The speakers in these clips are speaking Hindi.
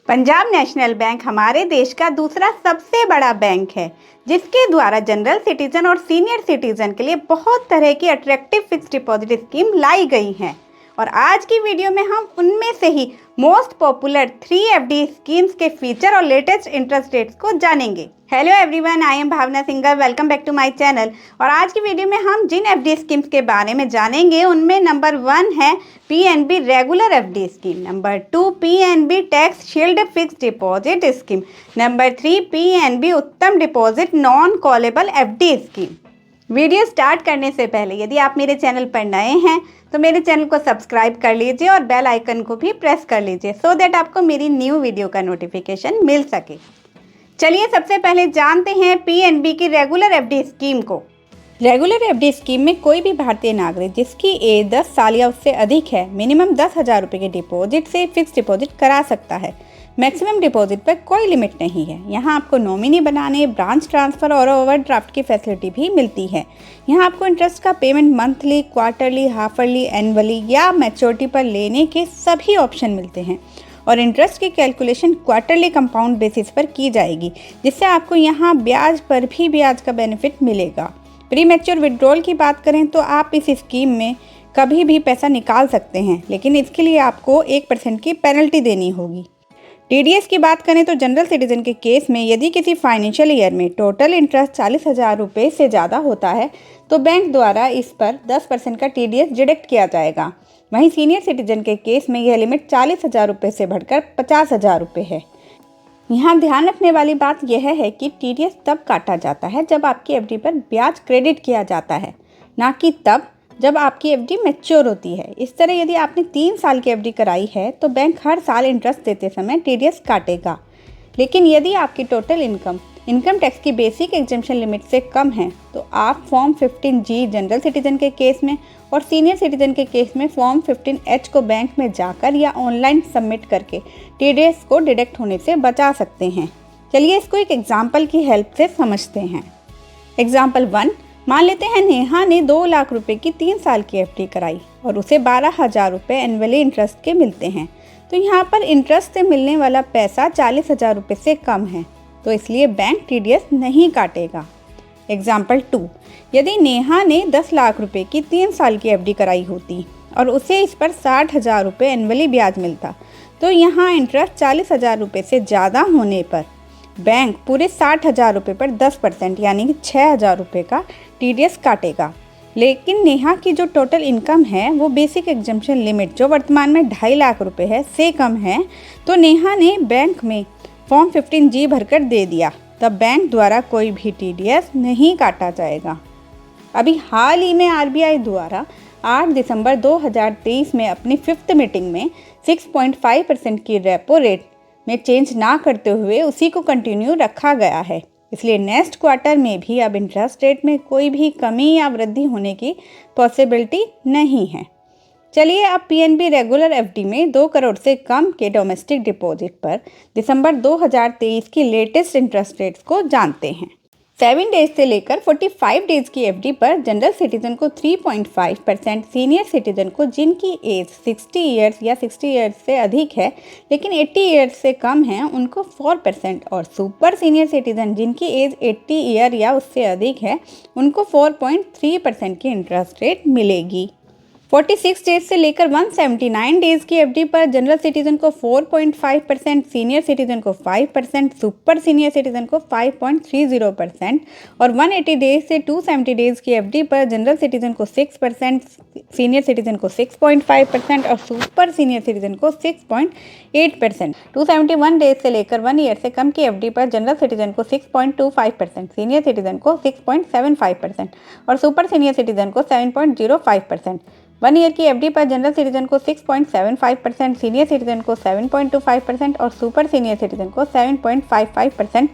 पंजाब नेशनल बैंक हमारे देश का दूसरा सबसे बड़ा बैंक है, जिसके द्वारा जनरल सिटीजन और सीनियर सिटीजन के लिए बहुत तरह की अट्रैक्टिव फिक्स्ड डिपॉजिट स्कीम लाई गई हैं। और आज की वीडियो में हम उनमें से ही मोस्ट पॉपुलर 3 एफडी स्कीम्स के फीचर और लेटेस्ट इंटरेस्ट रेट्स को जानेंगे। Hello everyone, I am Bhavna singer, welcome back to my channel. और आज की वीडियो में हम जिन एफडी स्कीम्स के बारे में जानेंगे उनमें नंबर 1 है PNB regular FD scheme, number 2 PNB tax shield fixed deposit scheme, number 3 PNB Uttam deposit non callable FD scheme. Video start करने से पहले यदि आप मेरे चैनल पर नए हैं तो मेरे चैनल को सब्सक्राइब कर लीजिए और बेल आइकन को भी प्रेस कर लीजिए सो दैट आपको मेरी न्यू वीडियो का नोटिफिकेशन मिल सके। चलिए सबसे पहले जानते हैं पीएनबी की रेगुलर एफडी स्कीम को। रेगुलर एफडी स्कीम में कोई भी भारतीय नागरिक जिसकी एज 10 साल या उससे अधिक है मिनिमम 10,000 रुपये के डिपॉजिट से फिक्स डिपॉजिट करा सकता है। मैक्सिमम डिपॉजिट पर कोई लिमिट नहीं है। यहाँ आपको नॉमिनी बनाने, ब्रांच ट्रांसफ़र और ओवरड्राफ्ट की फैसिलिटी भी मिलती है। यहाँ आपको इंटरेस्ट का payment monthly, quarterly, half-yearly, annually या मैच्योरिटी पर लेने के सभी ऑप्शन मिलते हैं। और इंटरेस्ट की कैलकुलेशन क्वार्टरली कंपाउंड बेसिस पर की जाएगी, जिससे आपको यहाँ ब्याज पर भी ब्याज का बेनिफिट मिलेगा। प्री मैच्योर विड्रॉल की बात करें तो आप इस स्कीम में कभी भी पैसा निकाल सकते हैं, लेकिन इसके लिए आपको 1% की पेनल्टी देनी होगी। टीडीएस की बात करें तो जनरल सिटीजन के केस में यदि किसी फाइनेंशियल ईयर में टोटल इंटरेस्ट 40,000 रुपये से ज़्यादा होता है तो बैंक द्वारा इस पर 10% का टीडीएस डिडक्ट किया जाएगा। वहीं सीनियर सिटीजन के केस में यह लिमिट 40,000 रुपये से बढ़कर 50,000 रुपये है। यहाँ ध्यान रखने वाली बात यह है कि टीडीएस तब काटा जाता है जब आपकी एफडी पर ब्याज क्रेडिट किया जाता है, ना कि तब जब आपकी एफडी मैच्योर होती है। इस तरह यदि आपने 3 साल की एफडी कराई है तो बैंक हर साल इंटरेस्ट देते समय टीडीएस काटेगा। लेकिन यदि आपकी टोटल इनकम टैक्स की बेसिक एग्जेम्पशन लिमिट से कम है तो आप फॉर्म 15G जनरल सिटीजन के केस में और सीनियर सिटीजन के केस में फॉर्म 15H को बैंक में जाकर या ऑनलाइन सबमिट करके टीडीएस को डिडक्ट होने से बचा सकते हैं। चलिए इसको एक एग्जाम्पल की हेल्प से समझते हैं। एग्जाम्पल 1, मान लेते हैं नेहा ने 2 लाख रुपए की 3 साल की एफडी कराई और उसे 12,000 रुपये एनुअली इंटरेस्ट के मिलते हैं। तो यहाँ पर इंटरेस्ट से मिलने वाला पैसा 40,000 रुपये से कम है, तो इसलिए बैंक टीडीएस नहीं काटेगा। एग्जाम्पल 2, यदि नेहा ने 10 लाख रुपए की 3 साल की एफडी कराई होती और उसे इस पर 60,000 रुपये एनुअली ब्याज मिलता, तो यहाँ इंटरेस्ट 40,000 रुपये से ज़्यादा होने पर बैंक पूरे 60,000 रुपये पर 10% यानी कि 6,000 रुपये का टीडीएस काटेगा। लेकिन नेहा की जो टोटल इनकम है वो बेसिक एग्जेम्पशन लिमिट जो वर्तमान में 2.5 लाख रुपये है से कम है, तो नेहा ने बैंक में फॉर्म 15G भरकर दे दिया, तब बैंक द्वारा कोई भी टीडीएस नहीं काटा जाएगा। अभी हाल ही में आरबीआई द्वारा 8 दिसंबर 2023 में अपनी 5th मीटिंग में 6.5% की रेपो रेट में चेंज ना करते हुए उसी को कंटिन्यू रखा गया है। इसलिए नेक्स्ट क्वार्टर में भी अब इंटरेस्ट रेट में कोई भी कमी या वृद्धि होने की पॉसिबिलिटी नहीं है। चलिए अब पीएनबी रेगुलर एफडी में 2 करोड़ से कम के डोमेस्टिक डिपॉजिट पर दिसंबर 2023 की लेटेस्ट इंटरेस्ट रेट्स को जानते हैं। 7 डेज से लेकर 45 डेज की एफडी पर जनरल सिटीजन को 3.5%, सीनियर सिटीजन को जिनकी एज 60 ईयर्स या 60 ईयर्स से अधिक है लेकिन 80 ईयर्स से कम है उनको 4% और सुपर सीनियर सिटीजन जिनकी एज 80 ईयर या उससे अधिक है उनको 4.3% की इंटरेस्ट रेट मिलेगी। 46 डेज से लेकर 179 डेज की एफडी पर जनरल सिटीजन को 4.5%, सीनियर सिटीजन को 5%, सुपर सीनियर सिटीजन को 5.30% और 180 डेज से 270 डेज की एफडी पर जनरल सिटीजन को 6%, सीनियर सिटीजन को 6.5% और सुपर सीनियर सिटीजन को 6.8%। 271 डेज से लेकर 1 ईयर से कम की एफडी पर जनरल सिटीजन को 6.25%, सीनियर सिटीजन को 6.75% और सुपर सीनियर सिटीजन को 7.05%। 1 ईयर की एफडी पर जनरल सिटीजन को 6.75%, सीनियर सिटीजन को 7.25% और सुपर सीनियर सिटीजन को 7.55%।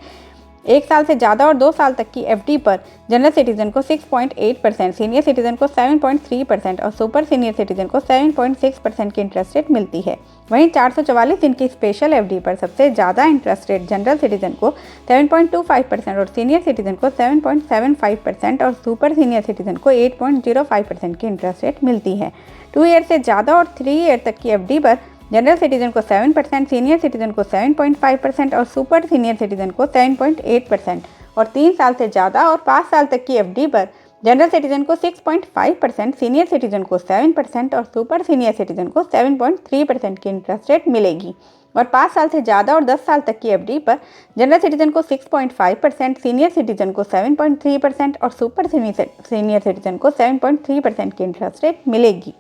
1 साल से ज़्यादा और 2 साल तक की एफडी पर जनरल सिटीजन को 6.8%, सीनियर सिटीजन को 7.3% और सुपर सीनियर सिटीजन को 7.6% की इंटरेस्ट रेट मिलती है। वहीं 444 दिन की स्पेशल एफडी पर सबसे ज़्यादा इंटरेस्ट रेट जनरल सिटीजन को 7.25% और सीनियर सिटीजन को 7.75% और सुपर सीनियर सिटीजन को 8.05% की इंटरेस्ट रेट मिलती है। 2 ईयर से ज़्यादा और 3 ईयर तक की एफडी पर जनरल सिटीजन को 7%, सीनियर सिटीजन को 7.5% और सुपर सीनियर सिटीजन को 7.8%। और 3 साल से ज़्यादा और 5 साल तक की एफडी पर जनरल सिटीजन को 6.5%, सीनियर सिटीजन को 7% और सुपर सीनियर सिटीजन को 7.3% की इंटरेस्ट रेट मिलेगी। और 5 साल से ज़्यादा और 10 साल तक की एफडी पर जनरल सिटीजन को 6.5%, सीनियर सिटीजन को 7.3% और सुपर सीनियर सिटीजन को 7.3% की इंटरेस्ट रेट मिलेगी।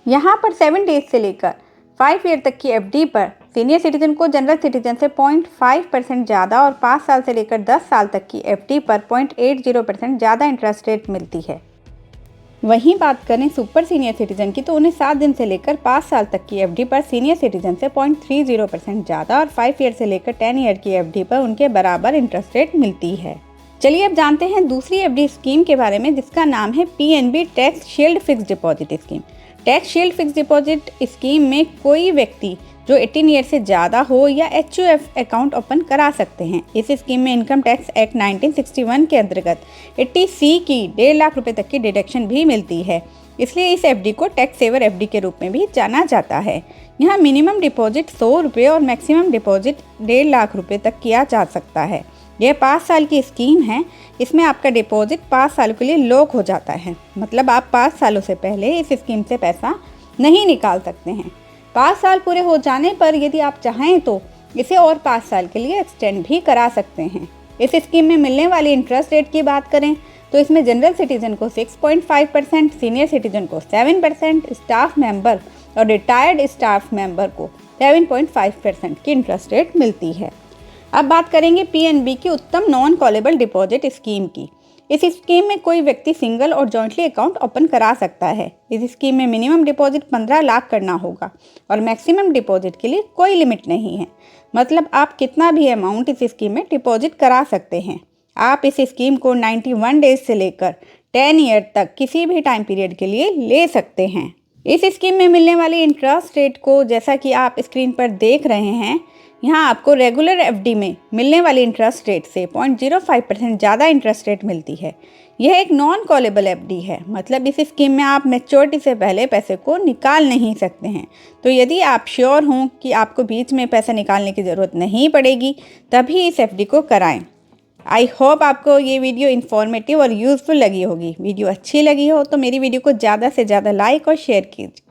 यहाँ पर 7 डेज से लेकर 5 ईयर तक की एफडी पर सीनियर सिटीजन को जनरल सिटीजन से 0.5% ज़्यादा और 5 साल से लेकर 10 साल तक की एफडी पर 0.80% ज़्यादा इंटरेस्ट रेट मिलती है। वहीं बात करें सुपर सीनियर सिटीजन की तो उन्हें 7 दिन से लेकर 5 साल तक की एफडी पर सीनियर सिटीजन से 0.30% ज़्यादा और 5 ईयर से लेकर 10 ईयर की एफडी पर उनके बराबर इंटरेस्ट रेट मिलती है। चलिए अब जानते हैं दूसरी एफडी स्कीम के बारे में, जिसका नाम है PNB tax shield fix deposit scheme. Tax shield fix deposit scheme में कोई व्यक्ति जो 18 ईयर से ज़्यादा हो या एचयूएफ अकाउंट ओपन करा सकते हैं। इस स्कीम में इनकम टैक्स एक्ट 1961 के अंतर्गत 80C की 1.5 लाख रुपए तक की डिडक्शन भी मिलती है। इसलिए इस एफडी को टैक्स सेवर एफडी के रूप में भी जाना जाता है। यहाँ मिनिमम डिपॉजिट 100 रुपये और मैक्सिमम डिपॉजिट 1.5 लाख रुपए तक किया जा सकता है। यह 5 साल की स्कीम है। इसमें आपका डिपॉजिट 5 सालों के लिए लॉक हो जाता है, मतलब आप 5 सालों से पहले इस स्कीम से पैसा नहीं निकाल सकते हैं। 5 साल पूरे हो जाने पर यदि आप चाहें तो इसे और 5 साल के लिए एक्सटेंड भी करा सकते हैं। इस स्कीम में मिलने वाली इंटरेस्ट रेट की बात करें तो इसमें जनरल सिटीजन को 6.5%, सीनियर सिटीजन को 7%, स्टाफ मेंबर और रिटायर्ड स्टाफ मेंबर को 7.5% की इंटरेस्ट रेट मिलती है। अब बात करेंगे पीएनबी की उत्तम नॉन कॉलेबल डिपॉजिट स्कीम की। इस स्कीम में कोई व्यक्ति सिंगल और जॉइंटली अकाउंट ओपन करा सकता है। इस स्कीम में मिनिमम डिपॉजिट 15 लाख करना होगा और मैक्सिमम डिपॉजिट के लिए कोई लिमिट नहीं है, मतलब आप कितना भी अमाउंट इस स्कीम में डिपॉजिट करा सकते हैं। आप इस स्कीम को 91 डेज से लेकर 10 ईयर तक किसी भी टाइम पीरियड के लिए ले सकते हैं। इस स्कीम में मिलने वाली इंटरेस्ट रेट को जैसा कि आप स्क्रीन पर देख रहे हैं, यहाँ आपको रेगुलर एफडी में मिलने वाली इंटरेस्ट रेट से 0.05% ज़्यादा इंटरेस्ट रेट मिलती है। यह एक नॉन कॉलेबल एफडी है, मतलब इस स्कीम में आप मैच्योरिटी से पहले पैसे को निकाल नहीं सकते हैं। तो यदि आप श्योर हों कि आपको बीच में पैसा निकालने की ज़रूरत नहीं पड़ेगी, तभी इस एफडी को कराएं। आई होप आपको ये वीडियो इन्फॉर्मेटिव और यूज़फुल लगी होगी। वीडियो अच्छी लगी हो तो मेरी वीडियो को ज़्यादा से ज़्यादा लाइक और शेयर कीजिए।